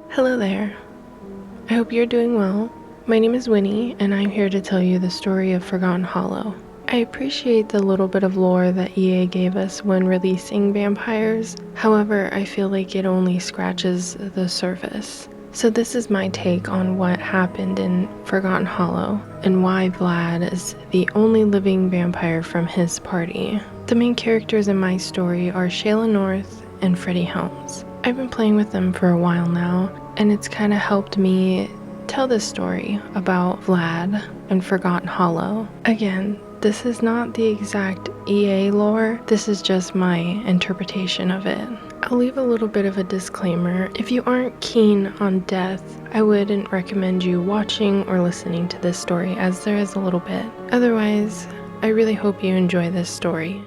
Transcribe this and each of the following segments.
Hello there. I hope you're doing well. My name is Winnie, and I'm here to tell you the story of Forgotten Hollow. I appreciate the little bit of lore that EA gave us when releasing Vampires. However, I feel like it only scratches the surface. So this is my take on what happened in Forgotten Hollow and why Vlad is the only living vampire from his party. The main characters in my story are Shayla North and Freddie Helms. I've been playing with them for a while now, and it's kind of helped me tell this story about Vlad and Forgotten Hollow. Again, this is not the exact EA lore, this is just my interpretation of it. I'll leave a little bit of a disclaimer. If you aren't keen on death, I wouldn't recommend you watching or listening to this story, as there is a little bit. Otherwise, I really hope you enjoy this story.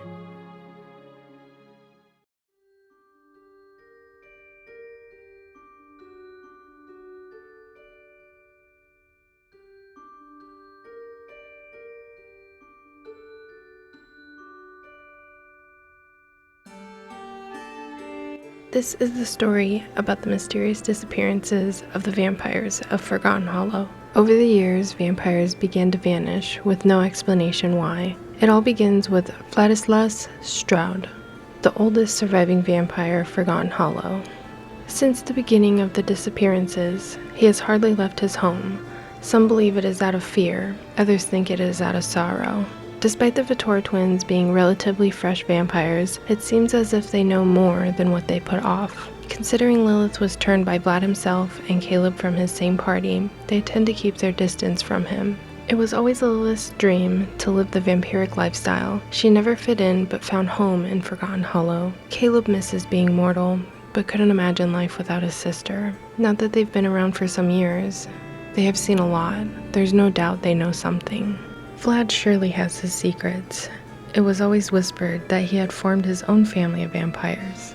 This is the story about the mysterious disappearances of the vampires of Forgotten Hollow. Over the years, vampires began to vanish with no explanation why. It all begins with Vladislav Stroud, the oldest surviving vampire of Forgotten Hollow. Since the beginning of the disappearances, he has hardly left his home. Some believe it is out of fear, others think it is out of sorrow. Despite the Vitor twins being relatively fresh vampires, it seems as if they know more than what they put off. Considering Lilith was turned by Vlad himself and Caleb from his same party, they tend to keep their distance from him. It was always Lilith's dream to live the vampiric lifestyle. She never fit in but found home in Forgotten Hollow. Caleb misses being mortal, but couldn't imagine life without his sister. Now that they've been around for some years, they have seen a lot. There's no doubt they know something. Vlad surely has his secrets. It was always whispered that he had formed his own family of vampires,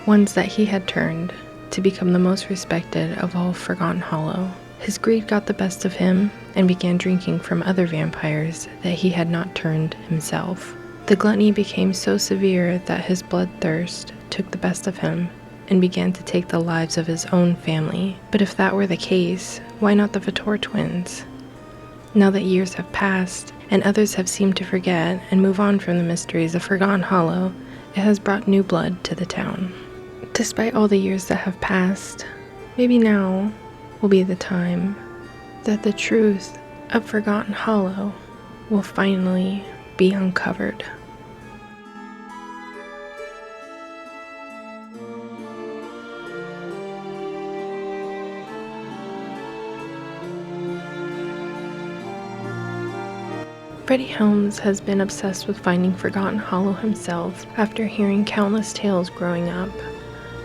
ones that he had turned to become the most respected of all Forgotten Hollow. His greed got the best of him and began drinking from other vampires that he had not turned himself. The gluttony became so severe that his bloodthirst took the best of him and began to take the lives of his own family. But if that were the case, why not the Vitor twins? Now that years have passed, and others have seemed to forget and move on from the mysteries of Forgotten Hollow, it has brought new blood to the town. Despite all the years that have passed, maybe now will be the time that the truth of Forgotten Hollow will finally be uncovered. Freddie Helms has been obsessed with finding Forgotten Hollow himself after hearing countless tales growing up.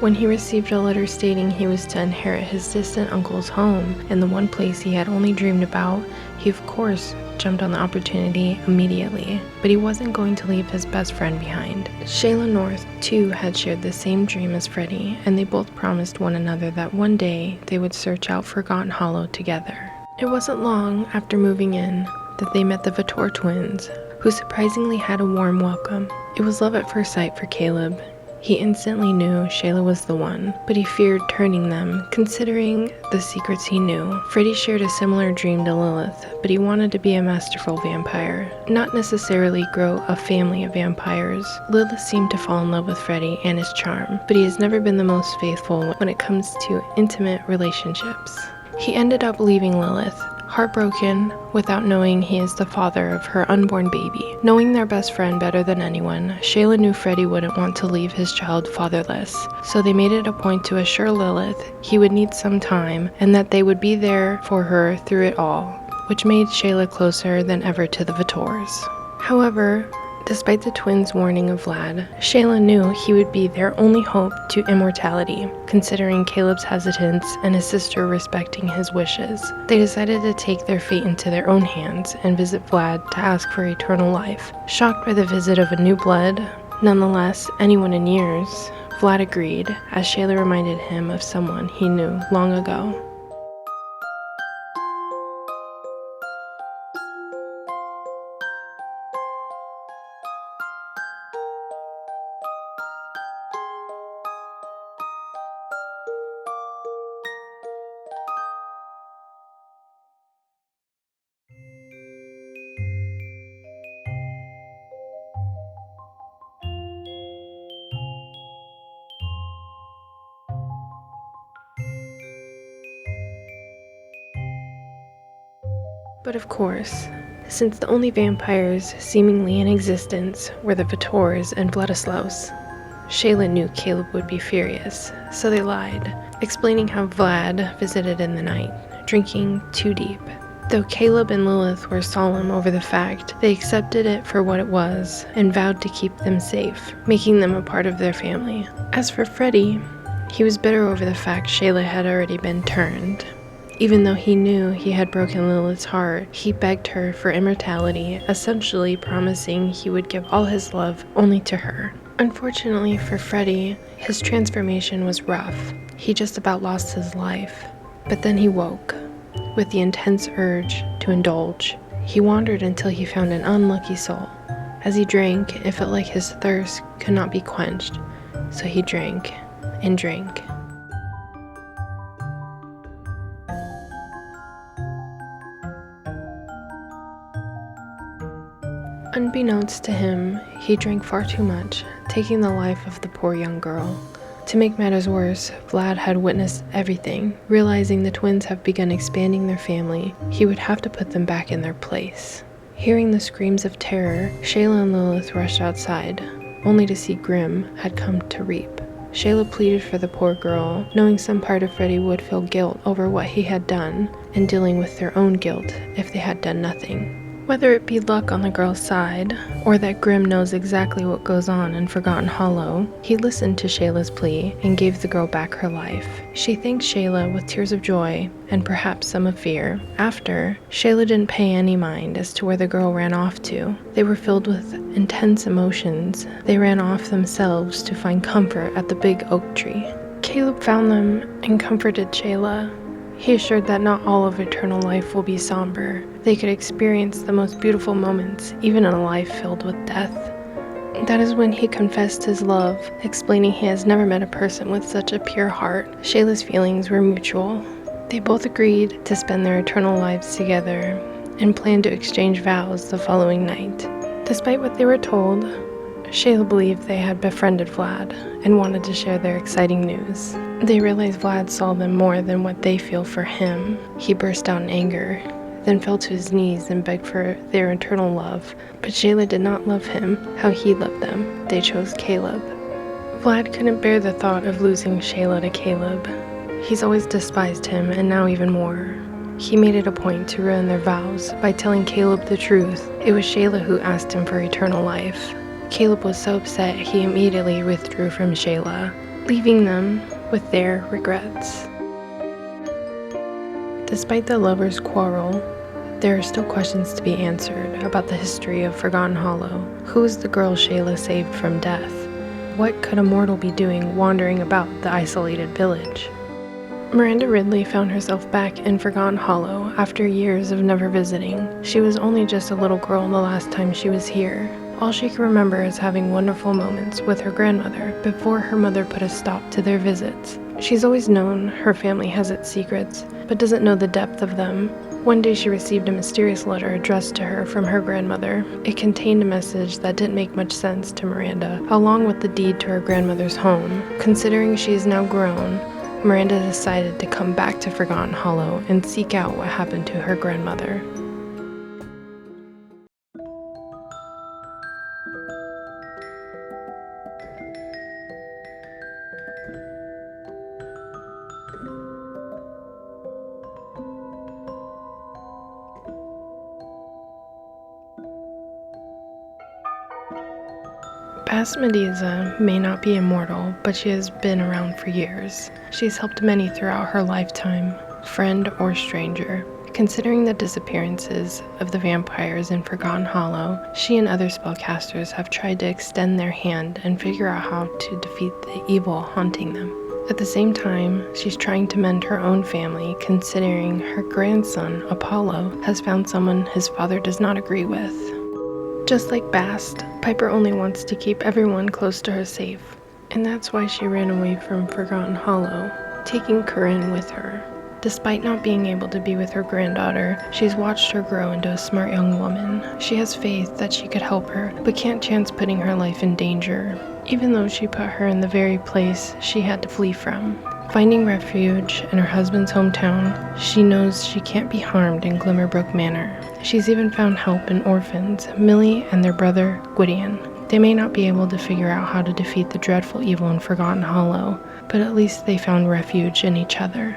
When he received a letter stating he was to inherit his distant uncle's home in the one place he had only dreamed about, he of course jumped on the opportunity immediately, but he wasn't going to leave his best friend behind. Shayla North too had shared the same dream as Freddie, and they both promised one another that one day they would search out Forgotten Hollow together. It wasn't long after moving in that they met the Vitor twins, who surprisingly had a warm welcome. It was love at first sight for Caleb. He instantly knew Shayla was the one, but he feared turning them, considering the secrets he knew. Freddie shared a similar dream to Lilith, but he wanted to be a masterful vampire, not necessarily grow a family of vampires. Lilith seemed to fall in love with Freddie and his charm, but he has never been the most faithful when it comes to intimate relationships. He ended up leaving Lilith, heartbroken, without knowing he is the father of her unborn baby. Knowing their best friend better than anyone, Shayla knew Freddie wouldn't want to leave his child fatherless, so they made it a point to assure Lilith he would need some time and that they would be there for her through it all, which made Shayla closer than ever to the Vitors. However, despite the twins' warning of Vlad, Shayla knew he would be their only hope to immortality, considering Caleb's hesitance and his sister respecting his wishes. They decided to take their fate into their own hands and visit Vlad to ask for eternal life. Shocked by the visit of a new blood, nonetheless anyone in years, Vlad agreed, as Shayla reminded him of someone he knew long ago. But of course, since the only vampires seemingly in existence were the Vitors and Vladislaus, Shayla knew Caleb would be furious, so they lied, explaining how Vlad visited in the night, drinking too deep. Though Caleb and Lilith were solemn over the fact, they accepted it for what it was and vowed to keep them safe, making them a part of their family. As for Freddie, he was bitter over the fact Shayla had already been turned. Even though he knew he had broken Lilith's heart, he begged her for immortality, essentially promising he would give all his love only to her. Unfortunately for Freddie, his transformation was rough. He just about lost his life. But then he woke, with the intense urge to indulge. He wandered until he found an unlucky soul. As he drank, it felt like his thirst could not be quenched, so he drank and drank. Unbeknownst to him, he drank far too much, taking the life of the poor young girl. To make matters worse, Vlad had witnessed everything. Realizing the twins have begun expanding their family, he would have to put them back in their place. Hearing the screams of terror, Shayla and Lilith rushed outside, only to see Grim had come to reap. Shayla pleaded for the poor girl, knowing some part of Freddie would feel guilt over what he had done, and dealing with their own guilt if they had done nothing. Whether it be luck on the girl's side, or that Grim knows exactly what goes on in Forgotten Hollow, he listened to Shayla's plea and gave the girl back her life. She thanked Shayla with tears of joy, and perhaps some of fear. After, Shayla didn't pay any mind as to where the girl ran off to. They were filled with intense emotions. They ran off themselves to find comfort at the big oak tree. Caleb found them and comforted Shayla. He assured that not all of eternal life will be somber. They could experience the most beautiful moments, even in a life filled with death. That is when he confessed his love, explaining he has never met a person with such a pure heart. Shayla's feelings were mutual. They both agreed to spend their eternal lives together and planned to exchange vows the following night. Despite what they were told, Shayla believed they had befriended Vlad and wanted to share their exciting news. They realized Vlad saw them more than what they feel for him. He burst out in anger, then fell to his knees and begged for their eternal love. But Shayla did not love him how he loved them. They chose Caleb. Vlad couldn't bear the thought of losing Shayla to Caleb. He's always despised him, and now even more. He made it a point to ruin their vows by telling Caleb the truth. It was Shayla who asked him for eternal life. Caleb was so upset he immediately withdrew from Shayla, leaving them with their regrets. Despite the lovers' quarrel, there are still questions to be answered about the history of Forgotten Hollow. Who was the girl Shayla saved from death? What could a mortal be doing wandering about the isolated village? Miranda Ridley found herself back in Forgotten Hollow after years of never visiting. She was only just a little girl the last time she was here. All she can remember is having wonderful moments with her grandmother before her mother put a stop to their visits. She's always known her family has its secrets, but doesn't know the depth of them. One day she received a mysterious letter addressed to her from her grandmother. It contained a message that didn't make much sense to Miranda, along with the deed to her grandmother's home. Considering she is now grown, Miranda decided to come back to Forgotten Hollow and seek out what happened to her grandmother. Basmediza may not be immortal, but she has been around for years. She's helped many throughout her lifetime, friend or stranger. Considering the disappearances of the vampires in Forgotten Hollow, she and other spellcasters have tried to extend their hand and figure out how to defeat the evil haunting them. At the same time, she's trying to mend her own family, considering her grandson, Apollo, has found someone his father does not agree with. Just like Bast, Piper only wants to keep everyone close to her safe, and that's why she ran away from Forgotten Hollow, taking Corinne with her. Despite not being able to be with her granddaughter, she's watched her grow into a smart young woman. She has faith that she could help her, but can't chance putting her life in danger, even though she put her in the very place she had to flee from. Finding refuge in her husband's hometown, she knows she can't be harmed in Glimmerbrook Manor. She's even found help in orphans, Millie and their brother, Gwydion. They may not be able to figure out how to defeat the dreadful evil in Forgotten Hollow, but at least they found refuge in each other.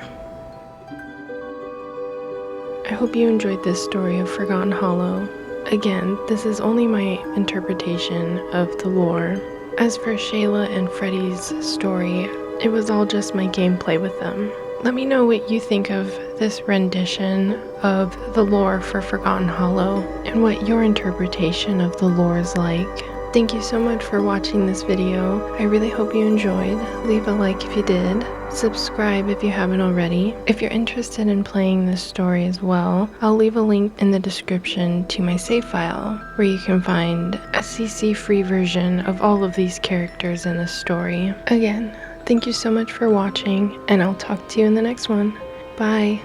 I hope you enjoyed this story of Forgotten Hollow. Again, this is only my interpretation of the lore. As for Shayla and Freddie's story, it was all just my gameplay with them. Let me know what you think of this rendition of the lore for Forgotten Hollow and what your interpretation of the lore is like. Thank you so much for watching this video. I really hope you enjoyed. Leave a like if you did. Subscribe if you haven't already. If you're interested in playing this story as well, I'll leave a link in the description to my save file where you can find a CC-free version of all of these characters in the story. Again, thank you so much for watching, and I'll talk to you in the next one. Bye!